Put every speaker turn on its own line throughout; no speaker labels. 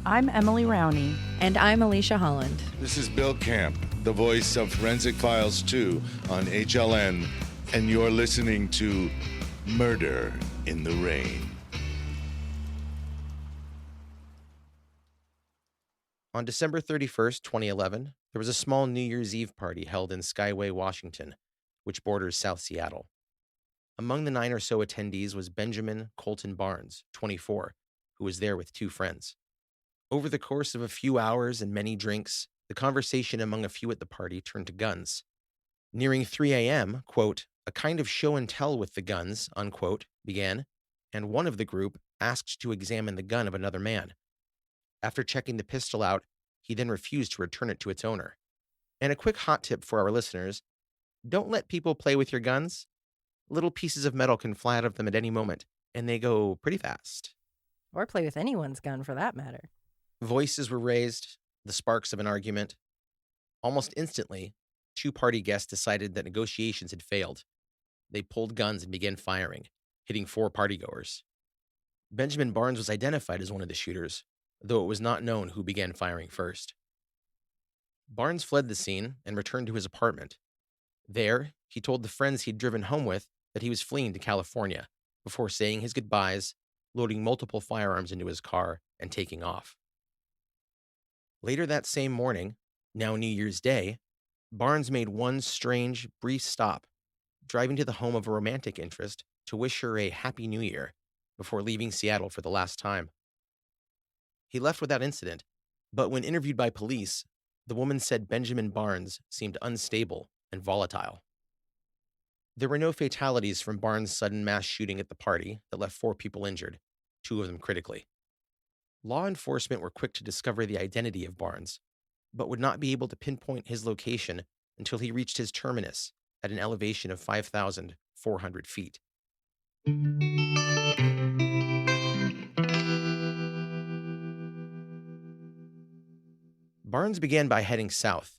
I'm Emily Rowney.
And I'm Alicia Holland.
This is Bill Camp, the voice of Forensic Files 2 on HLN, and you're listening to Murder in the Rain.
On December 31st, 2011, there was a small New Year's Eve party held in Skyway, Washington, which borders South Seattle. Among the 9 or so attendees was Benjamin Colton Barnes, 24, who was there with 2 friends. Over the course of a few hours and many drinks, the conversation among a few at the party turned to guns. Nearing 3 a.m., quote, a kind of show and tell with the guns, unquote, began, and one of the group asked to examine the gun of another man. After checking the pistol out, he then refused to return it to its owner. And a quick hot tip for our listeners, don't let people play with your guns. Little pieces of metal can fly out of them at any moment, and they go pretty fast.
Or play with anyone's gun, for that matter.
Voices were raised, the sparks of an argument. Almost instantly, 2 party guests decided that negotiations had failed. They pulled guns and began firing, hitting 4 partygoers. Benjamin Barnes was identified as one of the shooters, though it was not known who began firing first. Barnes fled the scene and returned to his apartment. There, he told the friends he'd driven home with that he was fleeing to California, before saying his goodbyes, loading multiple firearms into his car, and taking off. Later that same morning, now New Year's Day, Barnes made one strange, brief stop, driving to the home of a romantic interest to wish her a Happy New Year before leaving Seattle for the last time. He left without incident, but when interviewed by police, the woman said Benjamin Barnes seemed unstable and volatile. There were no fatalities from Barnes' sudden mass shooting at the party that left 4 people injured, 2 of them critically. Law enforcement were quick to discover the identity of Barnes, but would not be able to pinpoint his location until he reached his terminus at an elevation of 5,400 feet. Barnes began by heading south,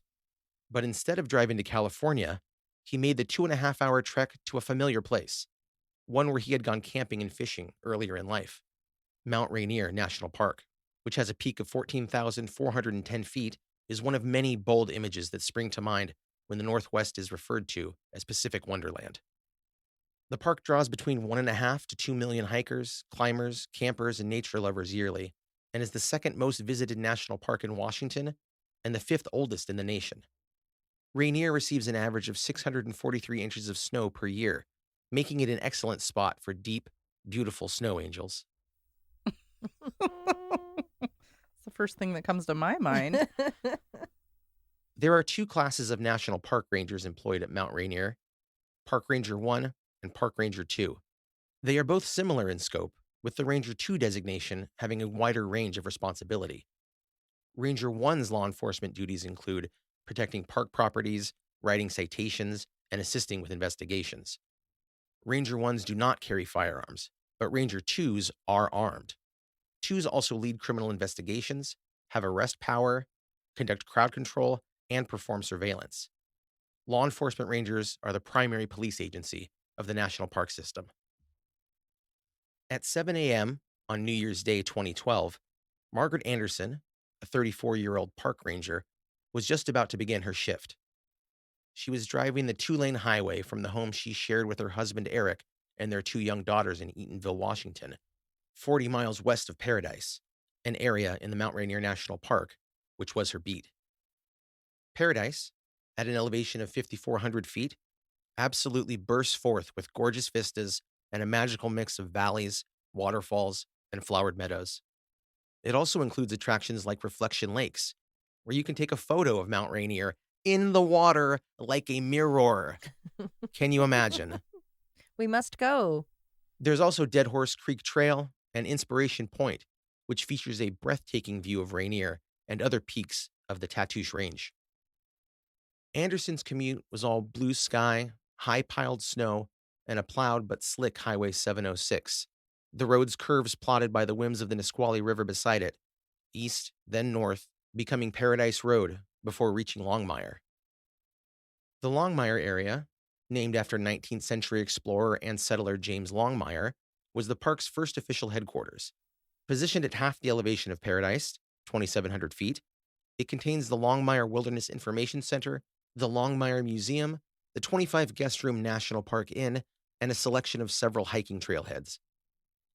but instead of driving to California, he made the 2.5-hour trek to a familiar place, one where he had gone camping and fishing earlier in life, Mount Rainier National Park, which has a peak of 14,410 feet, is one of many bold images that spring to mind when the Northwest is referred to as Pacific Wonderland. The park draws between 1.5 to 2 million hikers, climbers, campers, and nature lovers yearly, and is the second most visited national park in Washington and the 5th oldest in the nation. Rainier receives an average of 643 inches of snow per year, making it an excellent spot for deep, beautiful snow angels.
It's the first thing that comes to my mind.
There are 2 classes of national park rangers employed at Mount Rainier, Park Ranger 1 and Park Ranger 2. They are both similar in scope, with the Ranger 2 designation having a wider range of responsibility. Ranger 1's law enforcement duties include protecting park properties, writing citations, and assisting with investigations. Ranger 1s do not carry firearms, but Ranger 2s are armed. 2s also lead criminal investigations, have arrest power, conduct crowd control, and perform surveillance. Law enforcement rangers are the primary police agency of the national park system. At 7 a.m. on New Year's Day 2012, Margaret Anderson, a 34-year-old park ranger, was just about to begin her shift. She was driving the 2-lane highway from the home she shared with her husband Eric and their 2 young daughters in Eatonville, Washington, 40 miles west of Paradise, an area in the Mount Rainier National Park, which was her beat. Paradise, at an elevation of 5,400 feet, absolutely bursts forth with gorgeous vistas and a magical mix of valleys, waterfalls, and flowered meadows. It also includes attractions like Reflection Lakes, where you can take a photo of Mount Rainier in the water like a mirror. Can you imagine?
We must go.
There's also Dead Horse Creek Trail and Inspiration Point, which features a breathtaking view of Rainier and other peaks of the Tatoosh Range. Anderson's commute was all blue sky, high-piled snow, and a plowed but slick Highway 706, the road's curves plotted by the whims of the Nisqually River beside it, east, then north, becoming Paradise Road before reaching Longmire. The Longmire Area, named after 19th century explorer and settler James Longmire, was the park's first official headquarters. Positioned at half the elevation of Paradise, 2,700 feet. It contains the Longmire Wilderness Information Center, the Longmire Museum, the 25 Guest Room National Park Inn, and a selection of several hiking trailheads.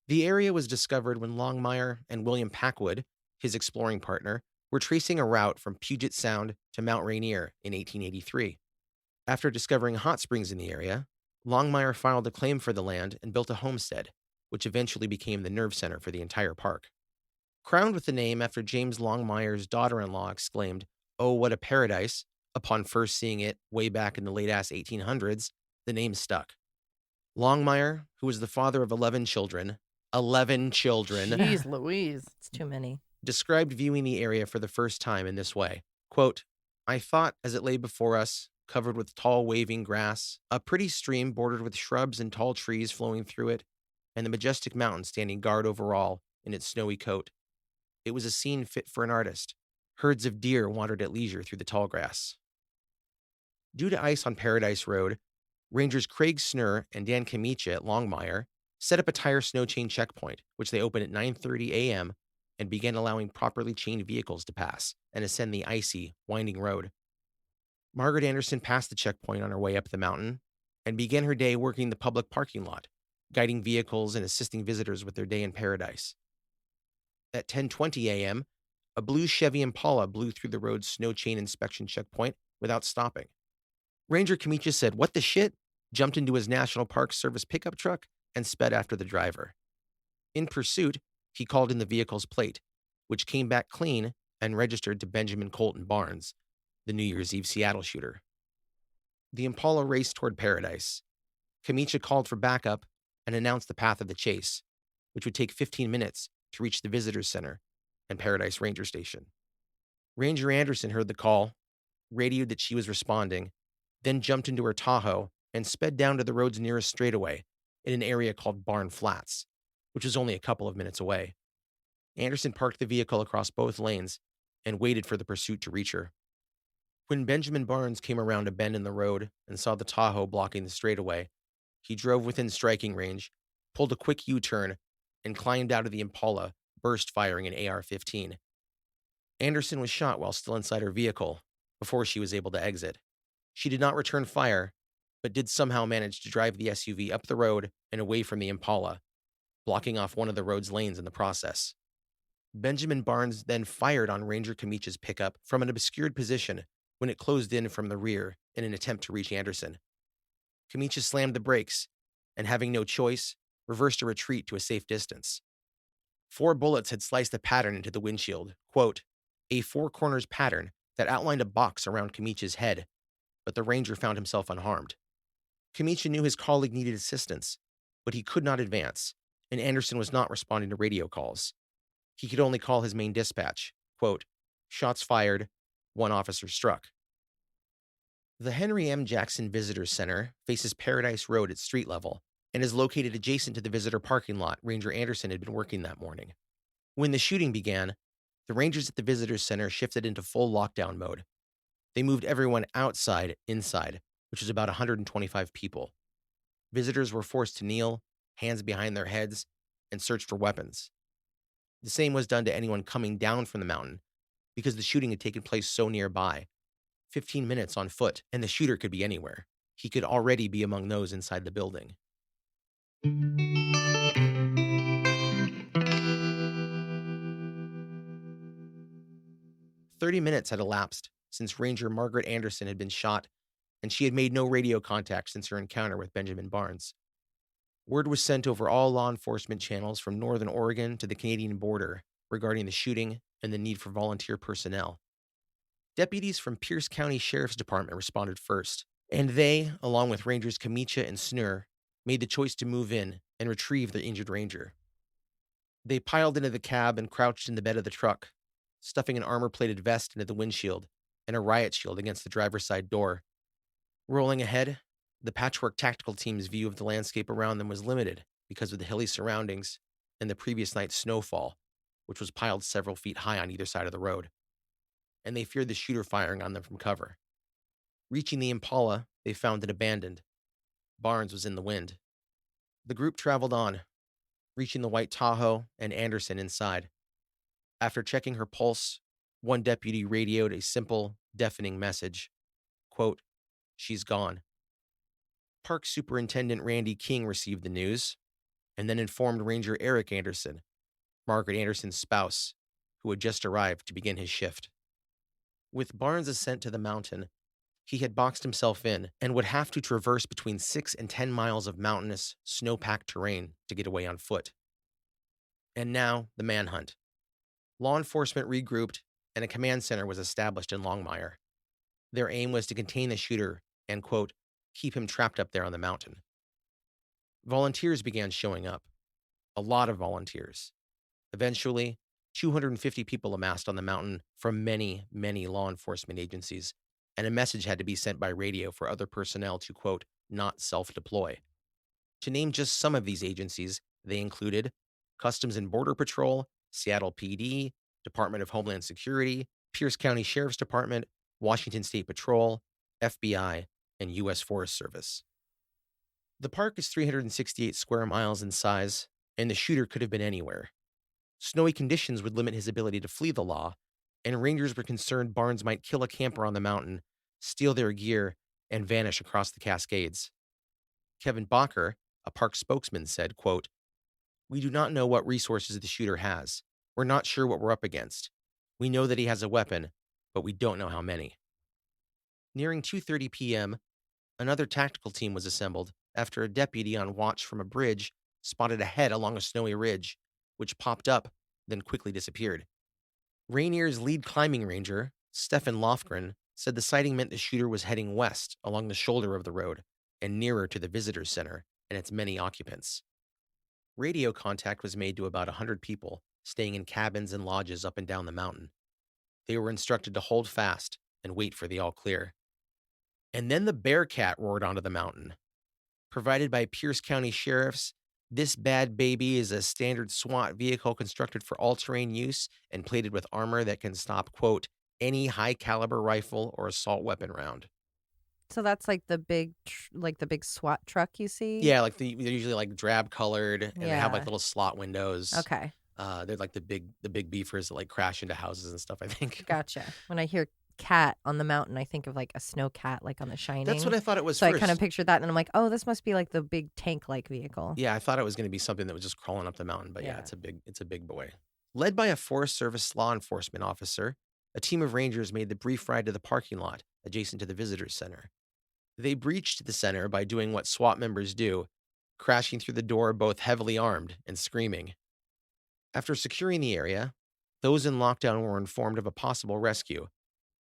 The area was discovered when Longmire and William Packwood, his exploring partner, were tracing a route from Puget Sound to Mount Rainier in 1883. After discovering hot springs in the area, Longmire filed a claim for the land and built a homestead, which eventually became the nerve center for the entire park. Crowned with the name after James Longmire's daughter-in-law exclaimed, "Oh, what a paradise," upon first seeing it way back in the late-ass 1800s, the name stuck. Longmire, who was the father of 11 children,
Jeez Louise.
It's too many.
described viewing the area for the first time in this way. Quote, "I thought as it lay before us, covered with tall waving grass, a pretty stream bordered with shrubs and tall trees flowing through it, and the majestic mountain standing guard over all in its snowy coat. It was a scene fit for an artist. Herds of deer wandered at leisure through the tall grass." Due to ice on Paradise Road, Rangers Craig Snurr and Dan Kamicha at Longmire set up a tire snow chain checkpoint, which they opened at 9:30 a.m. and began allowing properly chained vehicles to pass and ascend the icy, winding road. Margaret Anderson passed the checkpoint on her way up the mountain and began her day working the public parking lot, guiding vehicles and assisting visitors with their day in paradise. At 10:20 a.m., a blue Chevy Impala blew through the road's snow chain inspection checkpoint without stopping. Ranger Kamicha said, "What the shit?" jumped into his National Park Service pickup truck and sped after the driver. In pursuit, he called in the vehicle's plate, which came back clean and registered to Benjamin Colton Barnes, the New Year's Eve Seattle shooter. The Impala raced toward Paradise. Kamicha called for backup and announced the path of the chase, which would take 15 minutes to reach the Visitors Center and Paradise Ranger Station. Ranger Anderson heard the call, radioed that she was responding, then jumped into her Tahoe and sped down to the road's nearest straightaway in an area called Barn Flats, which was only a couple of minutes away. Anderson parked the vehicle across both lanes and waited for the pursuit to reach her. When Benjamin Barnes came around a bend in the road and saw the Tahoe blocking the straightaway, he drove within striking range, pulled a quick U-turn, and climbed out of the Impala, burst firing an AR-15. Anderson was shot while still inside her vehicle before she was able to exit. She did not return fire, but did somehow manage to drive the SUV up the road and away from the Impala, blocking off one of the road's lanes in the process. Benjamin Barnes then fired on Ranger Kamicha's pickup from an obscured position when it closed in from the rear in an attempt to reach Anderson. Kamicha slammed the brakes and, having no choice, reversed a retreat to a safe distance. 4 bullets had sliced a pattern into the windshield, quote, a 4 corners pattern that outlined a box around Kamicha's head, but the Ranger found himself unharmed. Kamicha knew his colleague needed assistance, but he could not advance, and Anderson was not responding to radio calls. He could only call his main dispatch, quote, shots fired, 1 officer struck. The Henry M. Jackson Visitors Center faces Paradise Road at street level and is located adjacent to the visitor parking lot Ranger Anderson had been working that morning. When the shooting began, the Rangers at the Visitors Center shifted into full lockdown mode. They moved everyone outside, inside, which was about 125 people. Visitors were forced to kneel, hands behind their heads, and search for weapons. The same was done to anyone coming down from the mountain, because the shooting had taken place so nearby. 15 minutes on foot, and the shooter could be anywhere. He could already be among those inside the building. "30 minutes had elapsed since Ranger Margaret Anderson had been shot, and she had made no radio contact since her encounter with Benjamin Barnes. Word was sent over all law enforcement channels from northern Oregon to the Canadian border regarding the shooting and the need for volunteer personnel. Deputies from Pierce County Sheriff's Department responded first, and they, along with Rangers Kamicha and Snurr, made the choice to move in and retrieve the injured ranger. They piled into the cab and crouched in the bed of the truck, stuffing an armor-plated vest into the windshield and a riot shield against the driver's side door. Rolling ahead, the patchwork tactical team's view of the landscape around them was limited because of the hilly surroundings and the previous night's snowfall, which was piled several feet high on either side of the road, and they feared the shooter firing on them from cover. Reaching the Impala, they found it abandoned. Barnes was in the wind. The group traveled on, reaching the white Tahoe and Anderson inside. After checking her pulse, one deputy radioed a simple, deafening message. Quote, "She's gone." Park Superintendent Randy King received the news and then informed Ranger Eric Anderson, Margaret Anderson's spouse, who had just arrived to begin his shift. With Barnes' ascent to the mountain, he had boxed himself in and would have to traverse between 6 and 10 miles of mountainous, snow-packed terrain to get away on foot. And now, the manhunt. Law enforcement regrouped, and a command center was established in Longmire. Their aim was to contain the shooter and, quote, keep him trapped up there on the mountain. Volunteers began showing up. A lot of volunteers. Eventually, 250 people amassed on the mountain from many, many law enforcement agencies, and a message had to be sent by radio for other personnel to, quote, not self-deploy. To name just some of these agencies, they included Customs and Border Patrol, Seattle PD, Department of Homeland Security, Pierce County Sheriff's Department, Washington State Patrol, FBI, and U.S. Forest Service. The park is 368 square miles in size, and the shooter could have been anywhere. Snowy conditions would limit his ability to flee the law, and rangers were concerned Barnes might kill a camper on the mountain, steal their gear, and vanish across the Cascades. Kevin Bacher, a park spokesman, said, quote, "We do not know what resources the shooter has. We're not sure what we're up against. We know that he has a weapon, but we don't know how many." Nearing 2:30 p.m., another tactical team was assembled after a deputy on watch from a bridge spotted a head along a snowy ridge, which popped up, then quickly disappeared. Rainier's lead climbing ranger, Stefan Lofgren, said the sighting meant the shooter was heading west along the shoulder of the road and nearer to the visitor's center and its many occupants. Radio contact was made to about 100 people staying in cabins and lodges up and down the mountain. They were instructed to hold fast and wait for the all clear. And then the Bearcat roared onto the mountain. Provided by Pierce County Sheriffs, this bad baby is a standard SWAT vehicle constructed for all-terrain use and plated with armor that can stop, quote, any high-caliber rifle or assault weapon round.
So that's like the big, the big SWAT truck you see?
Yeah, like they're usually like drab colored, and they have like
Yeah.
little slot windows.
Okay,
They're like the big beefers that like crash into houses and stuff, I think.
gotcha. When I hear cat on the mountain, I think of like a snow cat, like on The Shining.
That's what I thought it was
So
first.
I kind of pictured that, and I'm like, oh, this must be like the big tank-like vehicle.
Yeah, I thought it was going to be something that was just crawling up the mountain, but yeah,
Yeah.
it's a big boy. Led by a Forest Service law enforcement officer, a team of rangers made the brief ride to the parking lot adjacent to the visitors center. They breached the center by doing what SWAT members do, crashing through the door both heavily armed and screaming. After securing the area, those in lockdown were informed of a possible rescue,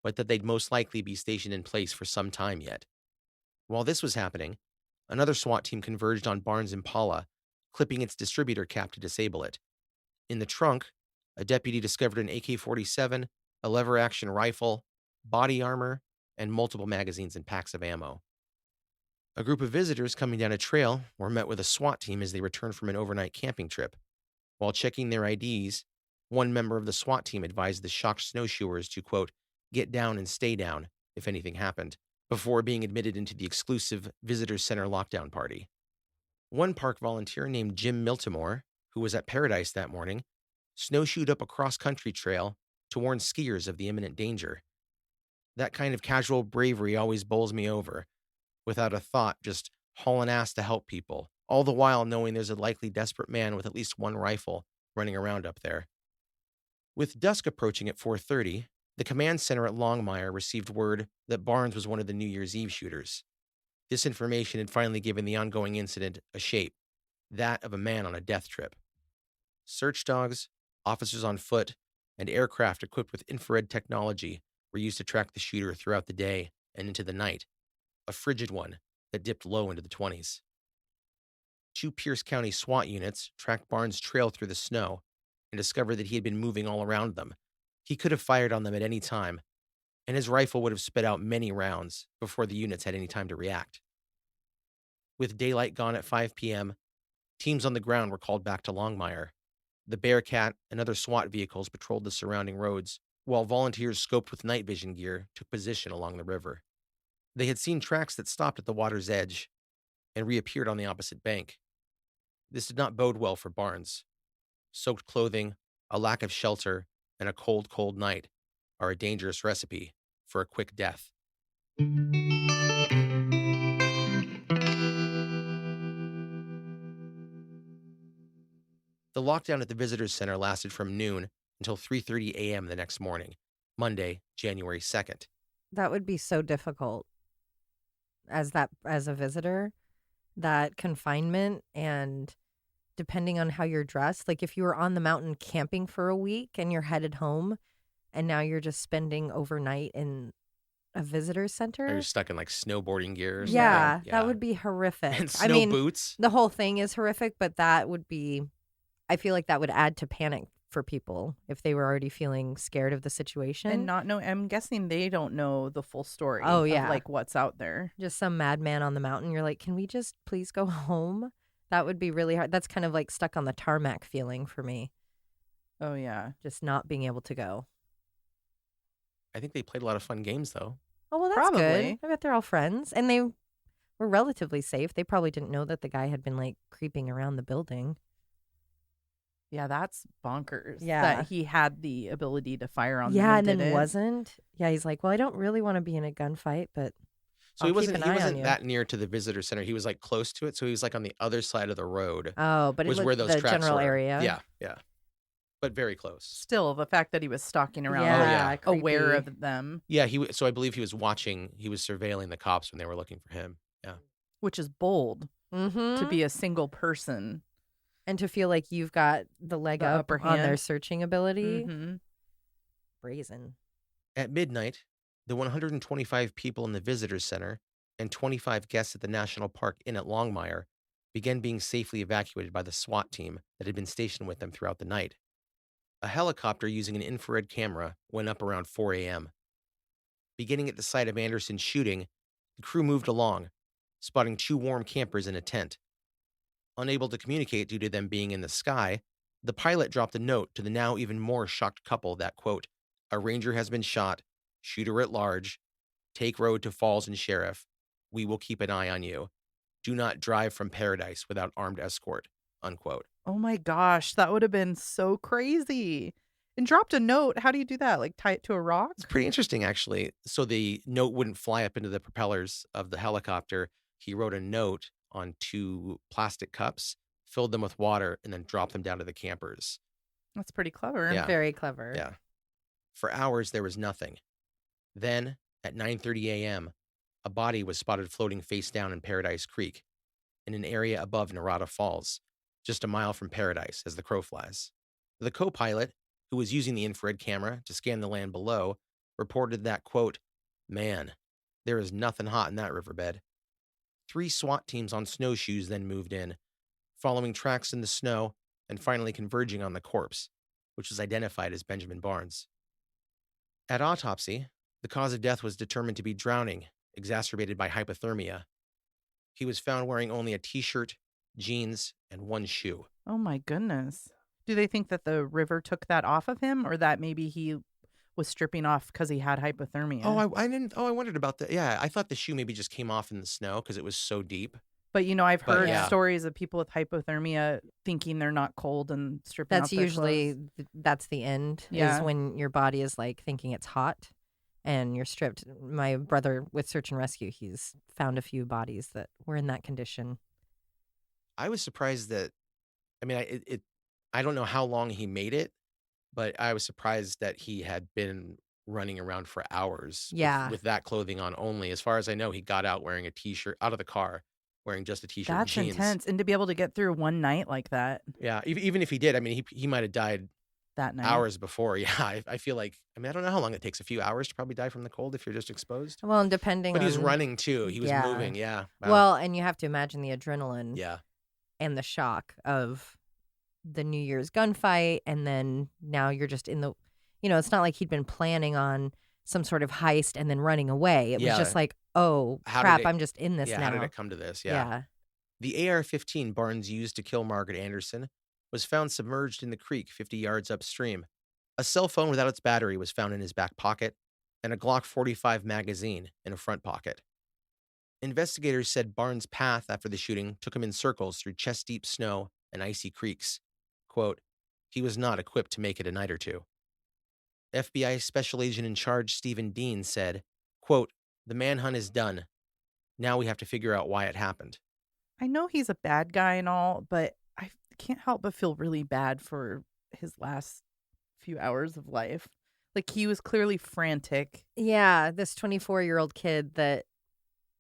but that they'd most likely be stationed in place for some time yet. While this was happening, another SWAT team converged on Barnes' Impala, clipping its distributor cap to disable it. In the trunk, a deputy discovered an AK-47, a lever-action rifle, body armor, and multiple magazines and packs of ammo. A group of visitors coming down a trail were met with a SWAT team as they returned from an overnight camping trip. While checking their IDs, one member of the SWAT team advised the shocked snowshoers to, quote, get down and stay down if anything happened, before being admitted into the exclusive Visitors Center lockdown party. One park volunteer named Jim Miltimore, who was at Paradise that morning, snowshoed up a cross-country trail to warn skiers of the imminent danger. That kind of casual bravery always bowls me over, without a thought, just hauling ass to help people, all the while knowing there's a likely desperate man with at least one rifle running around up there. With dusk approaching at 4:30, the command center at Longmire received word that Barnes was one of the New Year's Eve shooters. This information had finally given the ongoing incident a shape, that of a man on a death trip. Search dogs, officers on foot, and aircraft equipped with infrared technology were used to track the shooter throughout the day and into the night, a frigid one that dipped low into the 20s. 2 Pierce County SWAT units tracked Barnes' trail through the snow and discovered that he had been moving all around them. He could have fired on them at any time, and his rifle would have spit out many rounds before the units had any time to react. With daylight gone at 5 p.m., teams on the ground were called back to Longmire. The Bearcat and other SWAT vehicles patrolled the surrounding roads, while volunteers scoped with night vision gear took position along the river. They had seen tracks that stopped at the water's edge and reappeared on the opposite bank. This did not bode well for Barnes. Soaked clothing, a lack of shelter, and a cold, cold night are a dangerous recipe for a quick death. The lockdown at the visitors center lasted from noon until 3:30 a.m. the next morning, Monday, January 2nd.
That would be so difficult as a visitor, that confinement, and depending on how you're dressed. Like if you were on the mountain camping for a week and you're headed home and now you're just spending overnight in a visitor
Or you're
center.
stuck in like snowboarding gear or something.
Yeah, that would be horrific.
And
I
snow
mean,
boots.
the whole thing is horrific, but that would be, I feel like that would add to panic for people if they were already feeling scared of the situation.
And not know, I'm guessing they don't know the full story
Oh,
of
yeah.
like what's out there.
Just some madman on the mountain. You're like, can we just please go home? That would be really hard. That's kind of like stuck on the tarmac feeling for me,
Oh, yeah.
just not being able to go.
I think they played a lot of fun games, though.
Oh, well, that's good.
Probably.
I bet they're all friends. And they were relatively safe. They probably didn't know that the guy had been like creeping around the building.
Yeah, that's bonkers.
Yeah.
That he had the ability to fire on them
Yeah,
and
and then
didn't.
wasn't. Yeah, he's like, well, I don't really want to be in a gunfight, but
So
I'll
he
keep
wasn't
an
he
eye on
wasn't
you.
that near to the visitor center. He was like close to it, so he was like on the other side of the road.
Oh, but it
was
was
where those
the
tracks
general
were.
area.
Yeah. But very close.
Still, the fact that he was stalking around,
Yeah,
aware
creepy.
of them,
Yeah, so I believe he was surveilling the cops when they were looking for him. Yeah.
which is bold
Mm-hmm.
to be a single person.
And to feel like you've got the leg
The
up
upper
on their
hand.
searching ability.
Mm-hmm.
Brazen.
At midnight, the 125 people in the visitors center and 25 guests at the National Park Inn at Longmire began being safely evacuated by the SWAT team that had been stationed with them throughout the night. A helicopter using an infrared camera went up around 4 a.m. Beginning at the site of Anderson's shooting, the crew moved along, spotting 2 warm campers in a tent. Unable to communicate due to them being in the sky, the pilot dropped a note to the now even more shocked couple that, quote, "A ranger has been shot, shooter at large, take road to Falls and Sheriff. We will keep an eye on you. Do not drive from Paradise without armed escort," unquote.
Oh my gosh, that would have been so crazy. And dropped a note. How do you do that? Like tie it to a rock?
It's pretty interesting, actually. So the note wouldn't fly up into the propellers of the helicopter. He wrote a note on 2 plastic cups, filled them with water, and then dropped them down to the campers.
That's pretty clever.
Yeah.
Very clever.
Yeah. For hours, there was nothing. Then, at 9:30 a.m., a body was spotted floating face down in Paradise Creek, in an area above Narada Falls, just a mile from Paradise as the crow flies. The co-pilot, who was using the infrared camera to scan the land below, reported that, quote, "Man, there is nothing hot in that riverbed." 3 SWAT teams on snowshoes then moved in, following tracks in the snow and finally converging on the corpse, which was identified as Benjamin Barnes. At autopsy, the cause of death was determined to be drowning, exacerbated by hypothermia. He was found wearing only a t-shirt, jeans, and 1 shoe.
Oh my goodness. Do they think that the river took that off of him, or that maybe he was stripping off because he had hypothermia?
I wondered about that. Yeah, I thought the shoe maybe just came off in the snow because it was so deep.
But I've
But
heard
yeah.
stories of people with hypothermia thinking they're not cold and stripping
That's
off their
usually,
clothes.
that's the end,
Yeah.
is when your body is like thinking it's hot and you're stripped. My brother with search and rescue, he's found a few bodies that were in that condition.
I was surprised that, I don't know how long he made it, but I was surprised that he had been running around for hours
Yeah.
with that clothing on only. As far as I know, he got out wearing a t-shirt, out of the car, wearing just a t-shirt
That's
and jeans.
intense. And to be able to get through one night like that,
Yeah, even if he did, he might have died
that night.
hours before. Yeah, I feel like, I don't know how long it takes. A few hours to probably die from the cold if you're just exposed.
Well, and depending
But
on...
he was running too. He was
Yeah.
moving. Yeah. Wow.
Well, and you have to imagine the adrenaline
yeah.
and the shock of the New Year's gunfight, and then now you're just in the... it's not like he'd been planning on some sort of heist and then running away. It was
Yeah.
just like, oh,
How did
crap,
it-
I'm just in this
Yeah.
now.
How did it come to this?
Yeah.
The AR-15 Barnes used to kill Margaret Anderson was found submerged in the creek 50 yards upstream. A cell phone without its battery was found in his back pocket, and a Glock 45 magazine in a front pocket. Investigators said Barnes' path after the shooting took him in circles through chest-deep snow and icy creeks. Quote, "He was not equipped to make it a night or two." FBI Special Agent in Charge Stephen Dean said, quote, "The manhunt is done. Now we have to figure out why it happened."
I know he's a bad guy and all, but I can't help but feel really bad for his last few hours of life. Like, he was clearly frantic.
Yeah, this 24-year-old kid that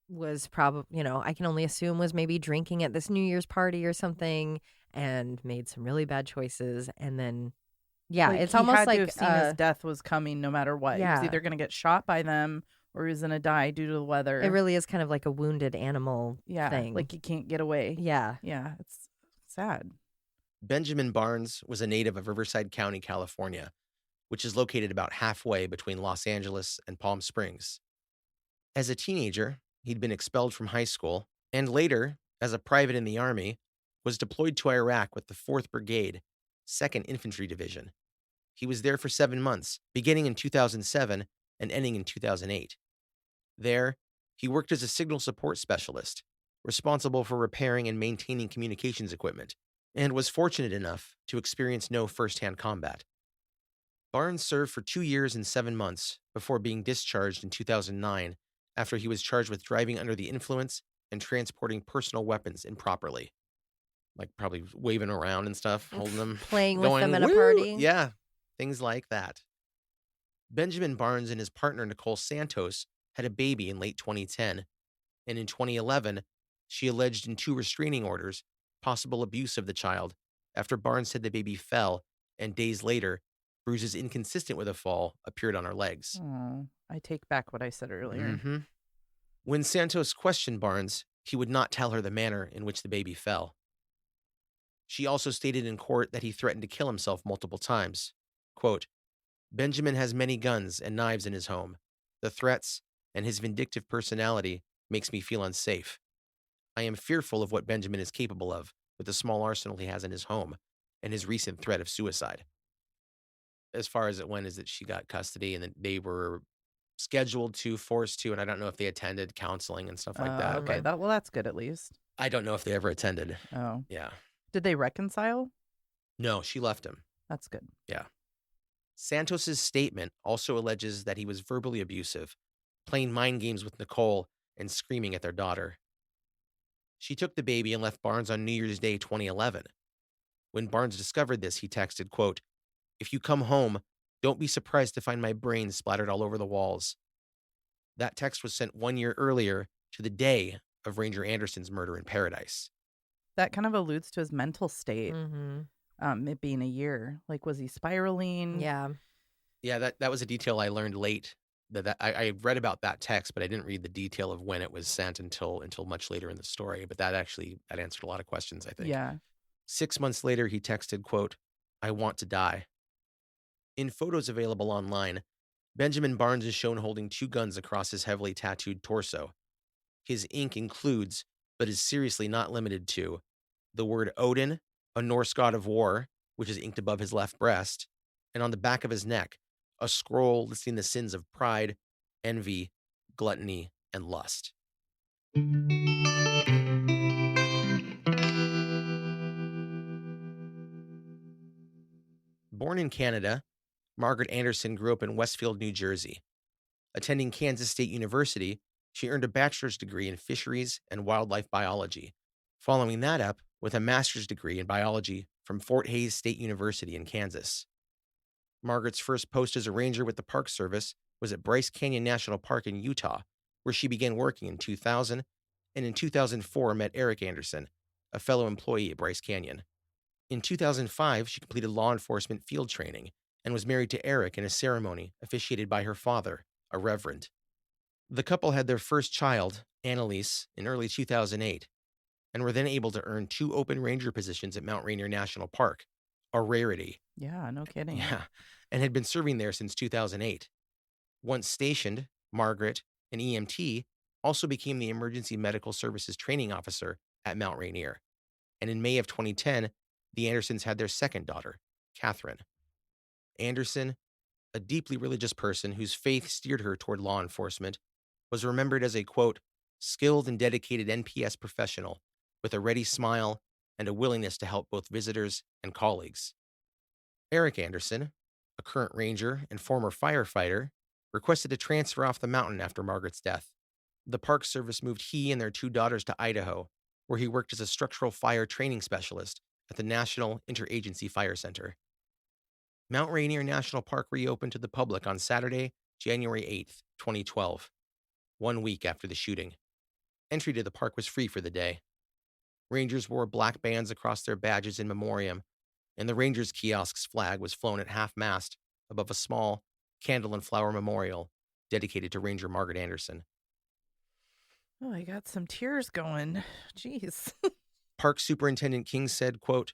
was probably, I can only assume was maybe drinking at this New Year's party or something and made some really bad choices. And then, yeah,
Like,
it's
he
almost
had
like,
to have seen his death was coming no matter what. He was
yeah.
either going to get shot by them or he was going to die due to the weather.
It really is kind of like a wounded animal thing.
Like he can't get away.
Yeah.
Yeah, it's sad.
Benjamin Barnes was a native of Riverside County, California, which is located about halfway between Los Angeles and Palm Springs. As a teenager, he'd been expelled from high school, and later, as a private in the Army, was deployed to Iraq with the 4th Brigade, 2nd Infantry Division. He was there for 7 months, beginning in 2007 and ending in 2008. There, he worked as a signal support specialist, responsible for repairing and maintaining communications equipment, and was fortunate enough to experience no first-hand combat. Barnes served for 2 years and 7 months before being discharged in 2009 after he was charged with driving under the influence and transporting personal weapons improperly. Like probably waving around and stuff, holding them.
Playing with
going,
them at a
"Woo!"
party.
Yeah, things like that. Benjamin Barnes and his partner Nicole Santos had a baby in late 2010, and in 2011, she alleged in 2 restraining orders possible abuse of the child after Barnes said the baby fell, and days later, bruises inconsistent with a fall appeared on her legs.
Oh, I take back what I said earlier.
Mm-hmm. When Santos questioned Barnes, he would not tell her the manner in which the baby fell. She also stated in court that he threatened to kill himself multiple times. Quote, "Benjamin has many guns and knives in his home. The threats and his vindictive personality makes me feel unsafe. I am fearful of what Benjamin is capable of with the small arsenal he has in his home and his recent threat of suicide." As far as it went is that she got custody and that they were scheduled to, forced to, and I don't know if they attended counseling and stuff like that.
Okay,
But
well, that's good at least.
I don't know if they ever attended.
Oh,
Yeah.
did they reconcile?
No, she left him.
That's good.
Yeah. Santos's statement also alleges that he was verbally abusive, playing mind games with Nicole and screaming at their daughter. She took the baby and left Barnes on New Year's Day 2011. When Barnes discovered this, he texted, quote, "If you come home, don't be surprised to find my brains splattered all over the walls." That text was sent 1 year earlier to the day of Ranger Anderson's murder in Paradise.
That kind of alludes to his mental state.
Mm-hmm.
It being a year. Like, was he spiraling?
Yeah.
Yeah, that was a detail I learned late. I read about that text, but I didn't read the detail of when it was sent until much later in the story. But that answered a lot of questions, I think.
Yeah.
6 months later, he texted, quote, "I want to die." In photos available online, Benjamin Barnes is shown holding 2 guns across his heavily tattooed torso. His ink includes, but is seriously not limited to, the word Odin, a Norse god of war, which is inked above his left breast, and on the back of his neck, a scroll listing the sins of pride, envy, gluttony, and lust. Born in Canada, Margaret Anderson grew up in Westfield, New Jersey. Attending Kansas State University, she earned a bachelor's degree in fisheries and wildlife biology, following that up with a master's degree in biology from Fort Hays State University in Kansas. Margaret's first post as a ranger with the Park Service was at Bryce Canyon National Park in Utah, where she began working in 2000, and in 2004 met Eric Anderson, a fellow employee at Bryce Canyon. In 2005, she completed law enforcement field training and was married to Eric in a ceremony officiated by her father, a reverend. The couple had their first child, Annalise, in early 2008, and were then able to earn 2 open ranger positions at Mount Rainier National Park, a rarity.
Yeah, no kidding.
Yeah, and had been serving there since 2008. Once stationed, Margaret, an EMT, also became the Emergency Medical Services Training Officer at Mount Rainier. And in May of 2010, the Andersons had their second daughter, Catherine. Anderson, a deeply religious person whose faith steered her toward law enforcement, was remembered as a, quote, "skilled and dedicated NPS professional with a ready smile and a willingness to help both visitors and colleagues." Eric Anderson, a current ranger and former firefighter, requested to transfer off the mountain after Margaret's death. The Park Service moved he and their 2 daughters to Idaho, where he worked as a structural fire training specialist at the National Interagency Fire Center. Mount Rainier National Park reopened to the public on Saturday, January 8th, 2012, 1 week after the shooting. Entry to the park was free for the day. Rangers wore black bands across their badges in memoriam, and the Rangers kiosk's flag was flown at half-mast above a small candle and flower memorial dedicated to Ranger Margaret Anderson.
Oh, I got some tears going. Jeez.
Park Superintendent King said, quote,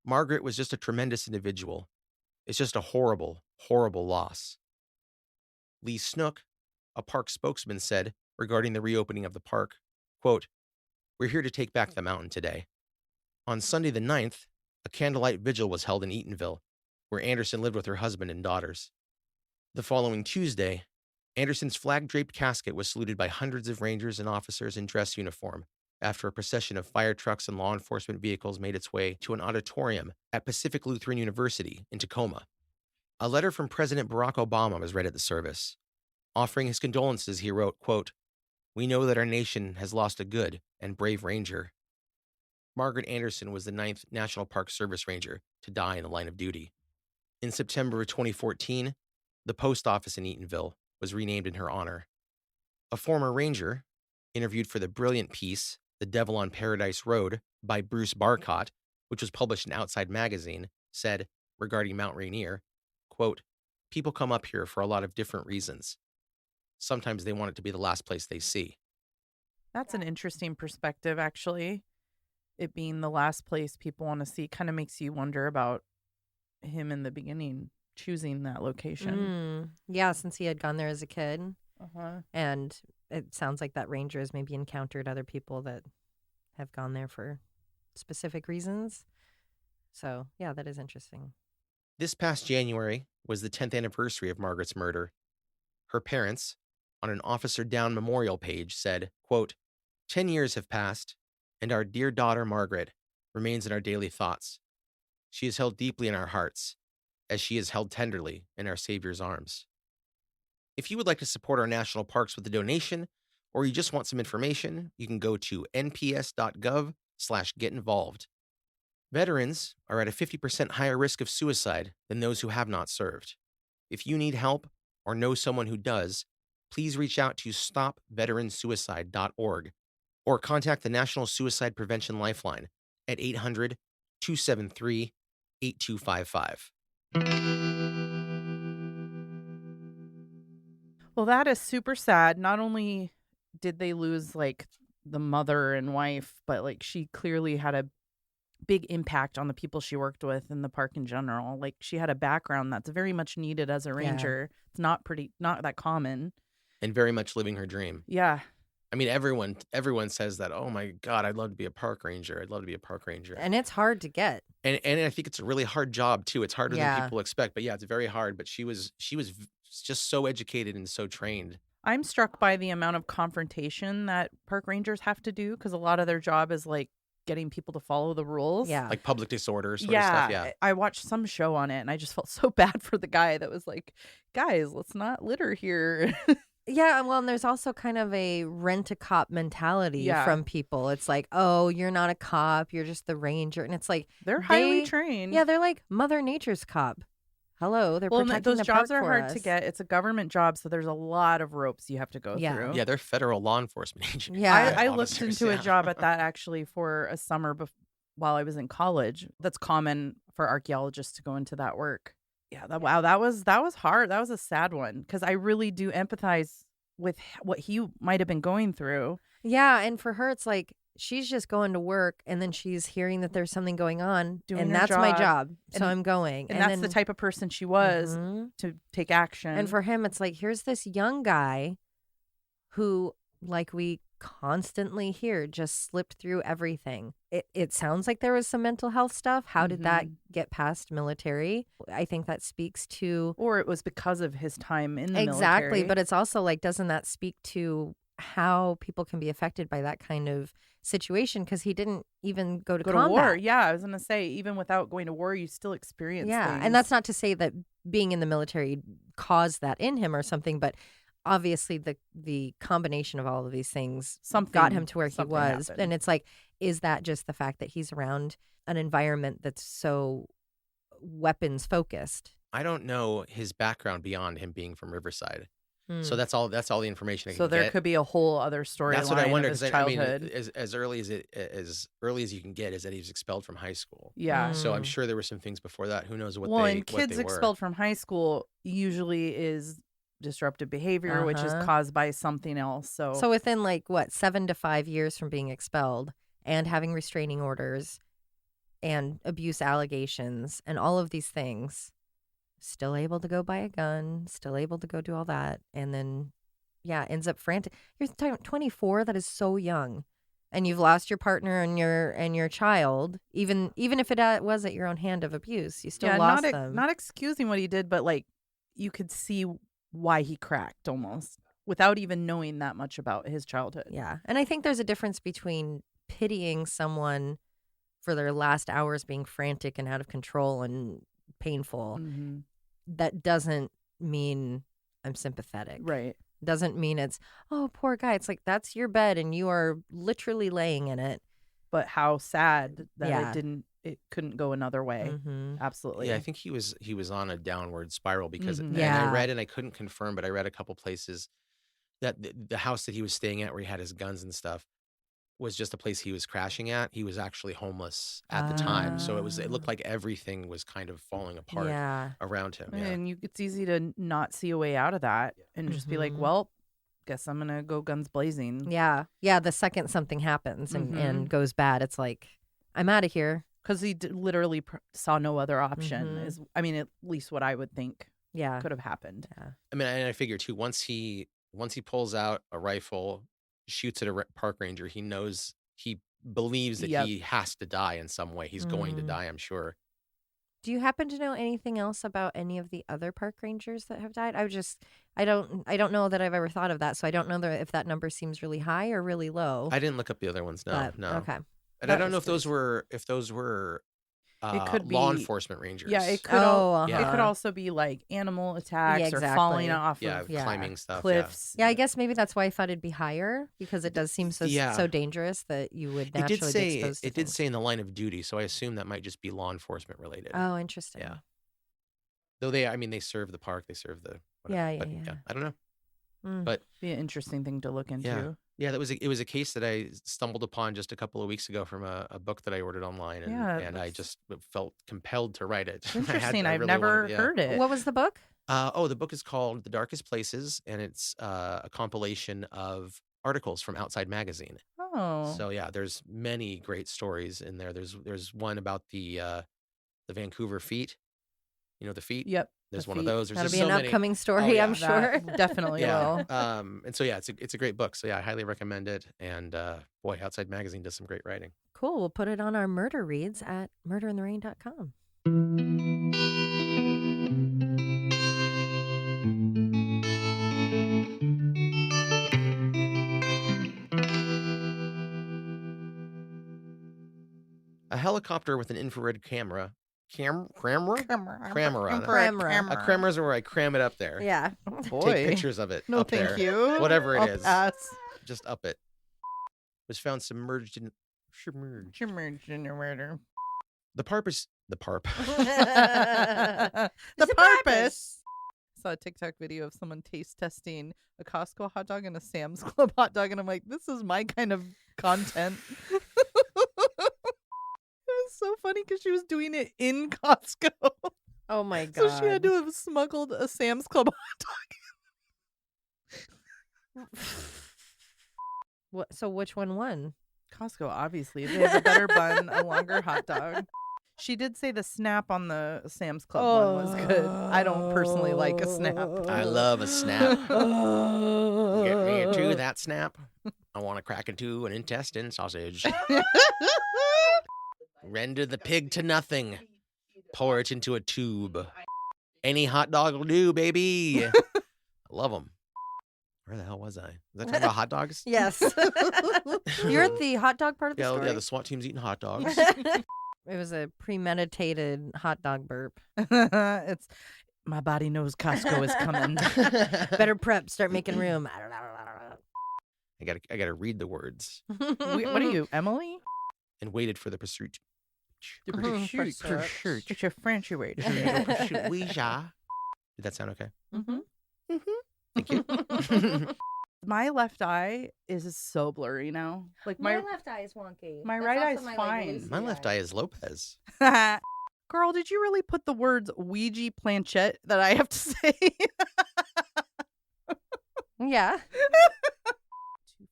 "Margaret was just a tremendous individual. It's just a horrible, horrible loss." Lee Snook, a park spokesman, said regarding the reopening of the park, quote, "We're here to take back the mountain today." On Sunday the 9th, a candlelight vigil was held in Eatonville, where Anderson lived with her husband and daughters. The following Tuesday, Anderson's flag-draped casket was saluted by hundreds of rangers and officers in dress uniform after a procession of fire trucks and law enforcement vehicles made its way to an auditorium at Pacific Lutheran University in Tacoma. A letter from President Barack Obama was read at the service. Offering his condolences, he wrote, quote, "We know that our nation has lost a good and brave ranger." Margaret Anderson was the 9th National Park Service Ranger to die in the line of duty. In September of 2014, the post office in Eatonville was renamed in her honor. A former ranger, interviewed for the brilliant piece, "The Devil on Paradise Road" by Bruce Barcott, which was published in Outside Magazine, said, regarding Mount Rainier, quote, "People come up here for a lot of different reasons. Sometimes they want it to be the last place they see."
That's an interesting perspective, actually. It being the last place people want to see kind of makes you wonder about him in the beginning choosing that location.
Yeah, since he had gone there as a kid.
Uh-huh.
And it sounds like that ranger has maybe encountered other people that have gone there for specific reasons. So, yeah, that is interesting.
This past January was the 10th anniversary of Margaret's murder. Her parents, on an Officer Down memorial page, said, quote, "10 years have passed, and our dear daughter Margaret remains in our daily thoughts. She is held deeply in our hearts, as she is held tenderly in our Savior's arms." If you would like to support our national parks with a donation, or you just want some information, you can go to nps.gov/getinvolved. Veterans are at a 50% higher risk of suicide than those who have not served. If you need help or know someone who does, please reach out to stopveteransuicide.org or contact the National Suicide Prevention Lifeline at 800-273-8255.
Well, that is super sad. Not only did they lose like the mother and wife, but like she clearly had a big impact on the people she worked with in the park in general. Like she had a background that's very much needed as a ranger. It's not that common.
And very much living her dream.
Yeah.
I mean, everyone says that, "Oh my God, I'd love to be a park ranger. I'd love to be a park ranger."
And it's hard to get.
And I think it's a really hard job too. It's harder
Yeah.
than people expect. But yeah, it's very hard. But she was just so educated and so trained.
I'm struck by the amount of confrontation that park rangers have to do because a lot of their job is like getting people to follow the rules.
Yeah.
Like public disorder sort of stuff. Yeah.
I watched some show on it and I just felt so bad for the guy that was like, "Guys, let's not litter here."
Yeah, well, and there's also kind of a rent-a-cop mentality
Yeah.
from people. It's like, oh, you're not a cop, you're just the ranger. And it's like,
They're highly
They-
trained.
yeah, they're like Mother Nature's cop. Hello, they're
Well,
protecting
those
the
jobs
park
are
for
hard
us.
to get. It's a government job, so there's a lot of ropes you have to go
Yeah.
through.
Yeah, they're federal law enforcement agents.
Yeah.
I looked
officers,
into
yeah.
a job at that actually for a summer while I was in college. That's common for archaeologists to go into that work. Yeah, that was hard. That was a sad one because I really do empathize with what he might have been going through.
Yeah, and for her, it's like she's just going to work, and then she's hearing that there's something going on,
Doing
and
her
that's my
job.
job, so
And-
I'm going.
And that's the
then-
type of person she was
Mhm.
to take action.
And for him, it's like, here's this young guy who, like we constantly hear, just slipped through everything. It sounds like there was some mental health stuff. How did that get past military? I think that speaks to...
Or it was because of his time in the
Exactly,
military.
but it's also like, doesn't that speak to how people can be affected by that kind of situation? Because he didn't even go to
go
combat.
to war. Yeah, I was gonna say, even without going to war, you still experience
Yeah,
things.
and that's not to say that being in the military caused that in him or something, but obviously the combination of all of these things got him to where he was.
Happened.
And it's like, is that just the fact that he's around an environment that's so weapons focused?
I don't know his background beyond him being from Riverside.
Hmm.
So that's all the information I can
So there
get.
could be a whole other story.
That's what I wonder,
because
because
childhood.
as early as you can get is that he was expelled from high school.
Yeah.
So I'm sure there were some things before that. Who knows what
Well,
they
and
what
kids
they were.
expelled from high school usually is disruptive behavior, which is caused by something else.
So within 7 to 5 years from being expelled and having restraining orders and abuse allegations and all of these things, still able to go buy a gun, still able to go do all that, and then ends up frantic. You're 24. That is so young, and you've lost your partner and your child. Even if it was at your own hand of abuse, you still lost them.
Not excusing what he did, but you could see why he cracked almost without even knowing that much about his childhood.
Yeah, and I think there's a difference between pitying someone for their last hours being frantic and out of control and painful.
Mm-hmm.
That doesn't mean I'm sympathetic.
Right.
Doesn't mean it's, oh, poor guy. It's like, that's your bed and you are literally laying in it.
But how sad that it couldn't go another way.
Mm-hmm.
Absolutely.
Yeah, I think he was on a downward spiral because
Mhm.
and I read, and I couldn't confirm, but I read a couple places that the house that he was staying at where he had his guns and stuff was just a place he was crashing at. He was actually homeless at the time. So it looked like everything was kind of falling apart around him. Yeah.
And it's easy to not see a way out of that and just be like, well, guess I'm going to go guns blazing.
Yeah. Yeah. The second something happens and goes bad, it's like, I'm out of here.
Because he literally saw no other option. At least what I would think could have happened.
Yeah.
I mean, and I figure too, once he pulls out a rifle, shoots at a park ranger, he believes that he has to die in some way. He's going to die, I'm sure.
Do you happen to know anything else about any of the other park rangers that have died? I don't know that I've ever thought of that, so I don't know if that number seems really high or really low.
I didn't look up the other ones. No.
Okay.
And I don't know if those were
it could be
law enforcement rangers.
Yeah, it could. It could also be like animal attacks or falling off of
climbing stuff,
cliffs.
Yeah, I guess maybe that's why I thought it'd be higher, because it does seem so dangerous that you would naturally be exposed to
It did say in the line of duty, so I assume that might just be law enforcement related.
Oh, interesting.
Yeah. Though they serve the park, they serve the whatever. Yeah. I don't know. But
be an interesting thing to look into.
Yeah, it was a case that I stumbled upon just a couple of weeks ago from a book that I ordered online, and I just felt compelled to write it.
Interesting. I've never heard it.
What was the book?
The book is called The Darkest Places, and it's a compilation of articles from Outside Magazine.
Oh.
So yeah, there's many great stories in there. There's one about the Vancouver feet. You know the feet?
Yep.
There's one of those. There's
That'll
just
be an upcoming story, I'm sure.
Definitely will.
And so it's a great book. So yeah, I highly recommend it. And boy, Outside Magazine does some great writing.
Cool. We'll put it on our murder reads at murderintherain.com.
A helicopter with an infrared camera. A camera is where I cram it up there.
Yeah.
Oh, boy.
Take pictures of it.
No,
up
thank
there.
you.
Whatever it
I'll
is.
pass.
Just up it. Was found submerged in
your murder.
The purpose.
The purpose. I saw a TikTok video of someone taste testing a Costco hot dog and a Sam's Club hot dog, and I'm like, this is my kind of content. It was so funny because she was doing it in Costco.
Oh my God.
So she had to have smuggled a Sam's Club hot
dog. So which one won?
Costco, obviously. They have a better bun, a longer hot dog. She did say the snap on the Sam's Club one was good. I don't personally like a snap.
I love a snap. Get me a two, that snap. I want to crack into an intestine sausage. Render the pig to nothing. Pour it into a tube. Any hot dog will do, baby. I love them. Where the hell was I? Was I talking about hot dogs?
Yes. You're at the hot dog part of the story?
Yeah, the SWAT team's eating hot dogs.
It was a premeditated hot dog burp.
It's My body knows Costco is coming.
Better prep. Start making room.
I gotta read the words.
What are you, Emily?
And waited for the pursuit.
The
pursuit.
pursuit. It's a Frenchy way to say
The
it.
pursuit. Ouija. Did that sound okay?
Mm-hmm.
Thank you.
My left eye is so blurry now. Like my
left eye is wonky.
my right eye's fine.
My left eye is Lopez.
Girl, did you really put the words Ouija planchette that I have to say?
Yeah.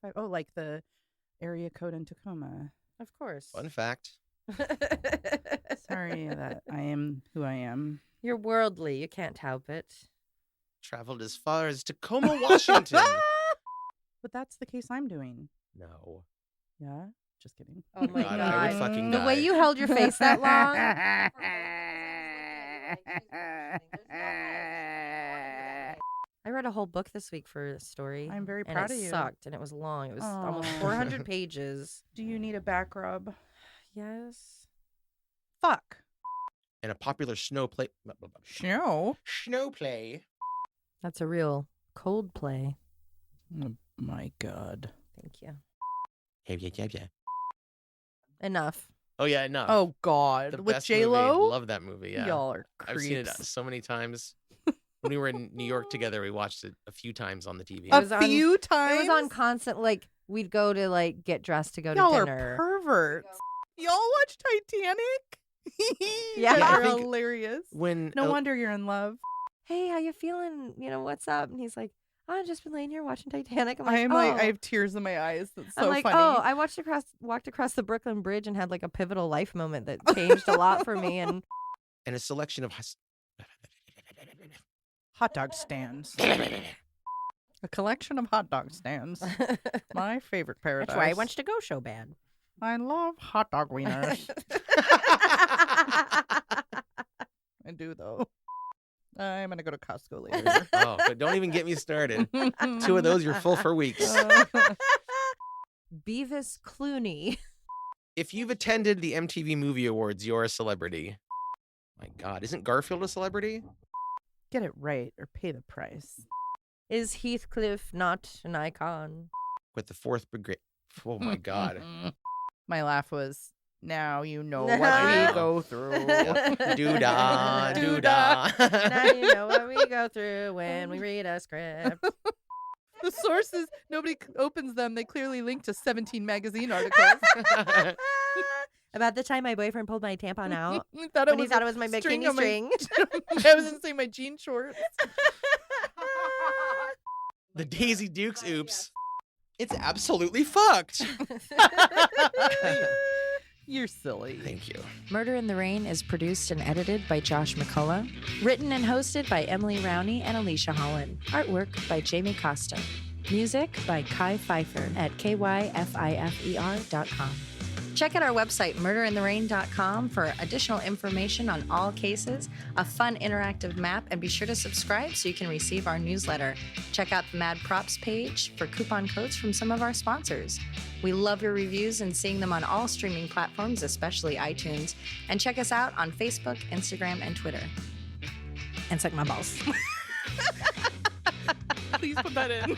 25 Oh, like the area code in Tacoma.
Of course.
Fun fact.
Sorry that I am who I am.
You're worldly. You can't help it.
Traveled as far as Tacoma, Washington.
But that's the case I'm doing.
No.
Yeah? Just kidding.
Oh my
God,
god.
I would fucking
The way
die.
you held your face that long. I read a whole book this week for a story.
I'm very
and
proud
it
of you.
sucked and it was long. It was almost
Aw.
400 pages.
Do you need a back rub?
Yes.
Fuck.
And a popular snow play.
Snow?
Snow play.
That's a real cold play.
Oh my God.
Thank you.
Yeah.
Enough.
Oh yeah, no.
Oh God.
The
With
best movie.
J-Lo?
Love that movie. Yeah,
Y'all are
I've
creeps.
seen it so many times. When we were in New York together, we watched it a few times on the TV.
It was
A
on-
few times?
It was on constant, like, we'd go to, like, get dressed to go
Y'all
to
are
dinner.
perverts. Y'all watch Titanic?
Yeah.
Yeah, I
You're
think
hilarious.
when
No wonder you're in love.
Hey, how you feeling? You know, what's up? And he's like, oh, I've just been laying here watching Titanic. I'm like,
I am
oh.
like, I have tears in my eyes. That's so
I'm like,
funny.
oh, I walked across the Brooklyn Bridge and had like a pivotal life moment that changed a lot for me. And
and a selection of
Hot dog stands. A collection of hot dog stands. My favorite paradise.
that's why I want you to go so bad.
I love hot dog wieners. I do though. I'm gonna go to Costco later.
Oh, but don't even get me started. 2 of those, you're full for weeks.
Beavis Clooney.
If you've attended the MTV Movie Awards, you're a celebrity. My God, isn't Garfield a celebrity?
Get it right or pay the price.
Is Heathcliff not an icon?
With the 4th Brigade. Oh my God.
My laugh was, now you know
I
what we
know.
go through.
Doo-dah, doo-dah.
Now you know what we go through when we read a script.
The sources, nobody opens them. They clearly link to 17 magazine articles.
About the time my boyfriend pulled my tampon out
He thought it
when he
was
thought
a
it was my
string
bikini
on
string.
I was going to say my jean shorts.
The Daisy Dukes oops. It's absolutely fucked.
You're silly.
Thank you.
Murder in the Rain is produced and edited by Josh McCullough. Written and hosted by Emily Rowney and Alicia Holland. Artwork by Jamie Costa. Music by Kai Pfeiffer at kyfifer.com. Check out our website, murderintherain.com, for additional information on all cases, a fun interactive map, and be sure to subscribe so you can receive our newsletter. Check out the Mad Props page for coupon codes from some of our sponsors. We love your reviews and seeing them on all streaming platforms, especially iTunes. And check us out on Facebook, Instagram, and Twitter. And suck my balls.
Please put that in.